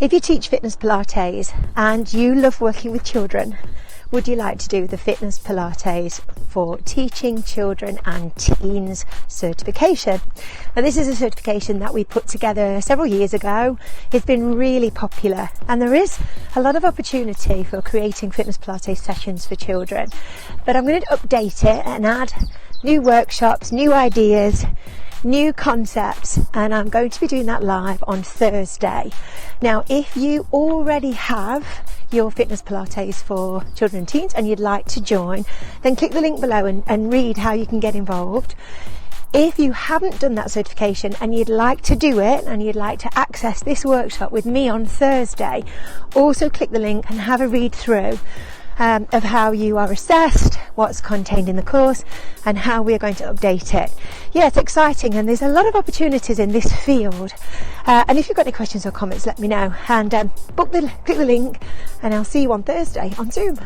If you teach fitness Pilates and you love working with children, would you like to do the Fitness Pilates for Teaching Children and Teens certification? Now, this is a certification that we put together several years ago. It's been really popular and there is a lot of opportunity for creating fitness Pilates sessions for children. But I'm going to update it and add new workshops, new ideas, new concepts, and I'm going to be doing that live on Thursday. Now, if you already have your fitness Pilates for children and teens and you'd like to join, then click the link below and read how you can get involved. If you haven't done that certification and you'd like to do it and you'd like to access this workshop with me on Thursday, also click the link and have a read through of how you are assessed, what's contained in the course, and how we are going to update it. Yeah, it's exciting and there's a lot of opportunities in this field. And if you've got any questions or comments, let me know. And click the link and I'll see you on Thursday on Zoom.